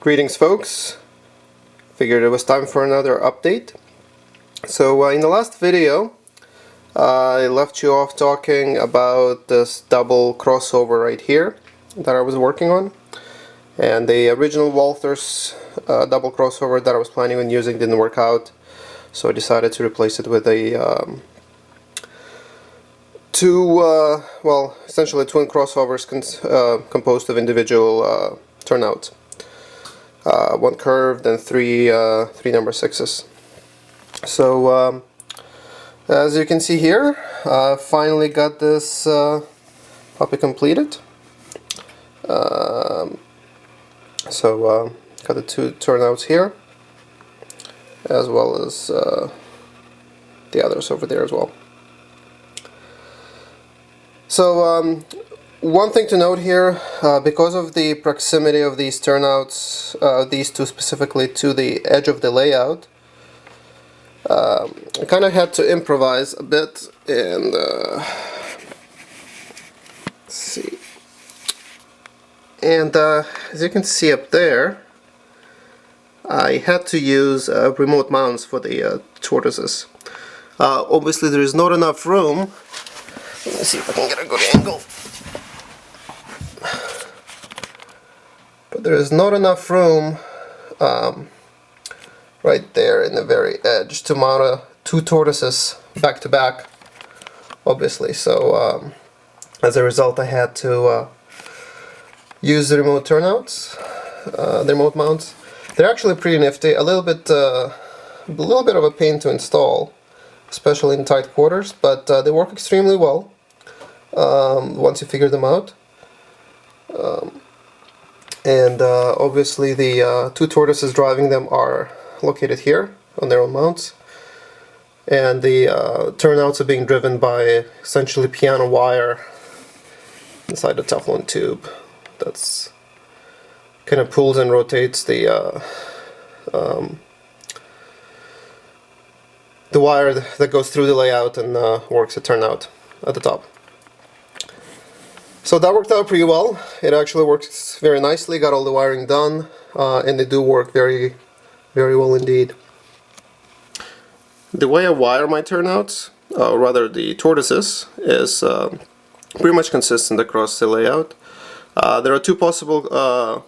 Greetings, folks. Figured it was time for another update. So in the last video I left you off talking about this double crossover right here that I was working on, and the original Walther's double crossover that I was planning on using didn't work out, so I decided to replace it with a essentially twin crossovers composed of individual turnouts. One curved and three number sixes. So as you can see here, I finally got this puppy completed. Got the two turnouts here, as well as the others over there as well. So one thing to note here, because of the proximity of these turnouts, these two specifically, to the edge of the layout, I kind of had to improvise a bit, and let's see. And as you can see up there, I had to use remote mounts for the tortoises. Obviously there is not enough room. Let me see if I can get a good angle. But there is not enough room right there in the very edge to mount two tortoises back to back, obviously. So as a result, I had to use the remote turnouts, the remote mounts. They're actually pretty nifty. A little bit of a pain to install, especially in tight quarters, but they work extremely well once you figure them out. Obviously the two tortoises driving them are located here on their own mounts, and the turnouts are being driven by essentially piano wire inside the Teflon tube that's kind of pulls and rotates the wire that goes through the layout and works a turnout at the top. So that worked out pretty well. It actually works very nicely, got all the wiring done, and they do work very, very well indeed. The way I wire my turnouts, or rather the tortoises, is pretty much consistent across the layout. There are two possible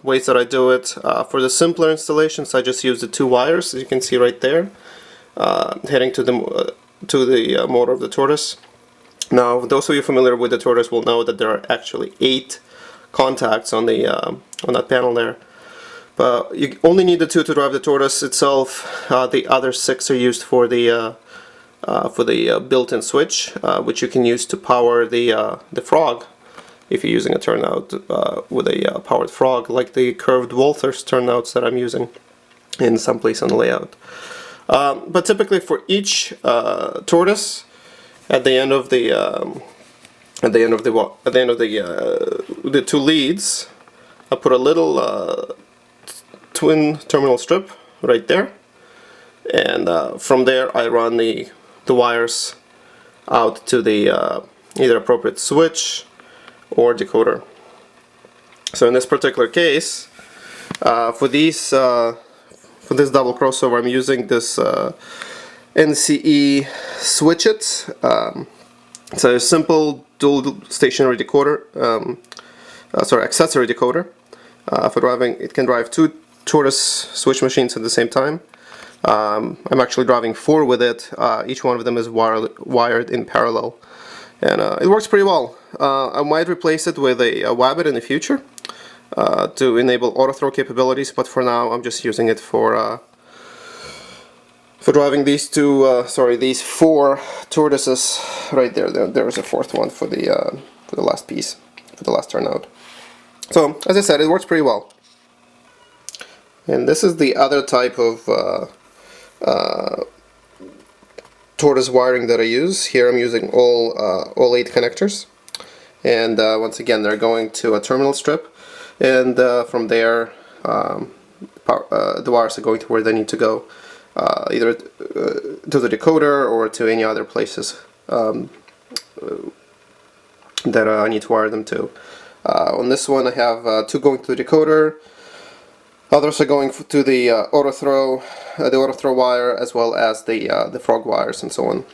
ways that I do it. For the simpler installations, I just use the two wires, as you can see right there, heading to the motor of the tortoise. Now, those of you familiar with the tortoise will know that there are actually 8 contacts on the on that panel there. But you only need the 2 to drive the tortoise itself. The other 6 are used for the built-in switch, which you can use to power the frog if you're using a turnout with a powered frog, like the curved Walther's turnouts that I'm using in some place on the layout. But typically for each tortoise, at the end of the the two leads, I put a little twin terminal strip right there, and from there I run the wires out to the either appropriate switch or decoder. So in this particular case, for this double crossover, I'm using this NCE switchet. It's a simple dual stationary decoder, accessory decoder. For driving, it can drive 2 tortoise switch machines at the same time. I'm actually driving 4 with it. Each one of them is wired in parallel, and it works pretty well. I might replace it with a Wabbit in the future to enable auto throw capabilities, but for now I'm just using it for driving these these 4 tortoises right there. There was a 4th one for the last piece, for the last turnout. So as I said, it works pretty well. And this is the other type of tortoise wiring that I use. Here I'm using all 8 connectors, and once again they're going to a terminal strip, and from there the wires are going to where they need to go. Either to the decoder or to any other places that I need to wire them to. On this one I have 2 going to the decoder, Others are going to the auto throw wire, as well as the frog wires and so on.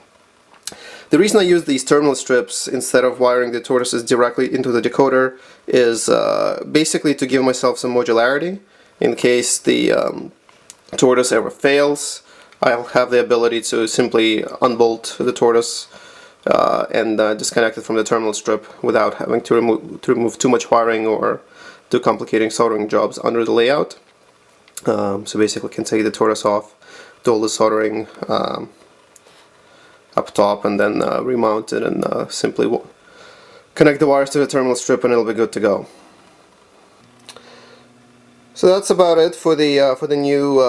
The reason I use these terminal strips instead of wiring the tortoises directly into the decoder is basically to give myself some modularity. In case the tortoise ever fails, I'll have the ability to simply unbolt the tortoise and disconnect it from the terminal strip without having to remove too much wiring or do complicating soldering jobs under the layout. So basically I can take the tortoise off, do all the soldering up top, and then remount it and simply connect the wires to the terminal strip, and it'll be good to go. So that's about it for the new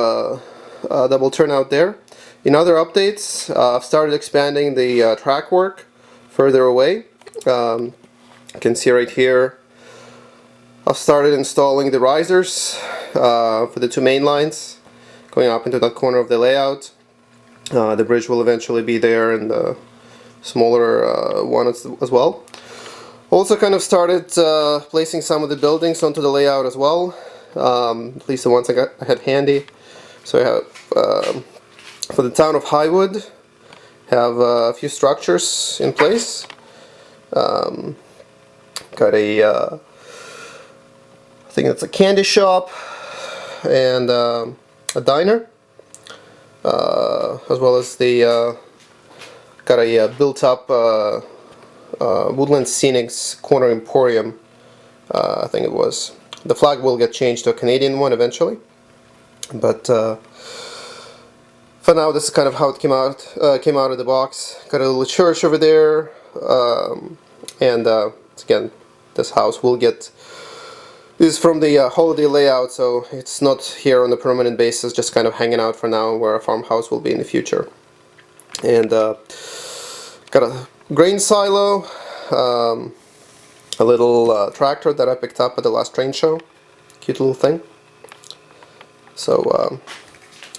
double turnout there. In other updates, I've started expanding the track work further away. You can see right here I've started installing the risers for the two main lines going up into that corner of the layout. The bridge will eventually be there, and the smaller one as well. Also kind of started placing some of the buildings onto the layout as well, at least the ones I had handy. So I have, for the town of Highwood, have a few structures in place. Got a, I think it's a candy shop and a diner. As well as the got a built-up Woodland Scenics Corner Emporium. I think it was. The flag will get changed to a Canadian one eventually, but for now this is kind of how it came out of the box. Got a little church over there, and again, this house will get. This is from the holiday layout, so it's not here on a permanent basis, just kind of hanging out for now, where a farmhouse will be in the future. And got a grain silo, a little tractor that I picked up at the last train show. Cute little thing. So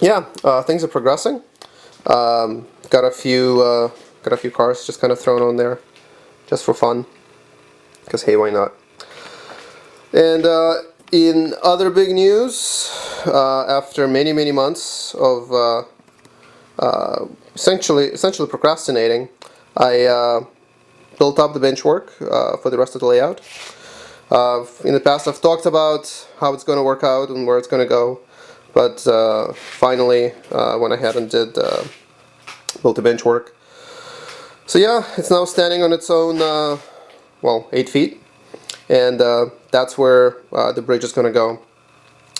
yeah, things are progressing. Got a few cars just kind of thrown on there, just for fun. Because hey, why not? And in other big news, after many months of essentially procrastinating, I built up the benchwork for the rest of the layout. In the past I've talked about how it's going to work out and where it's going to go, but finally went ahead and did built the benchwork. So yeah, it's now standing on its own, well, 8 feet. And that's where the bridge is going to go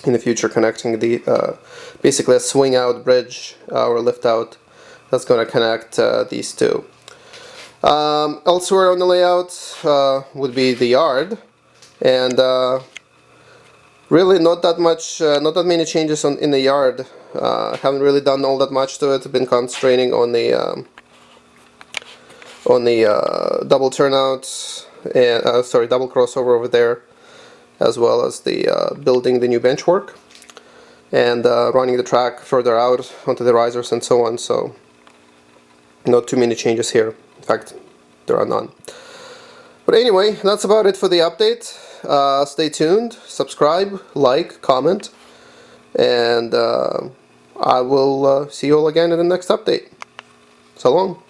in the future, connecting the basically a swing out bridge or lift out that's going to connect these two. Elsewhere on the layout would be the yard, and really not that many changes in the yard. Haven't really done all that much to it. Been concentrating on the double turnouts. And double crossover over there, as well as the building the new benchwork and running the track further out onto the risers and so on. So not too many changes here. In fact, there are none. But anyway, that's about it for the update. Stay tuned, subscribe, like, comment, and I will see you all again in the next update. So long.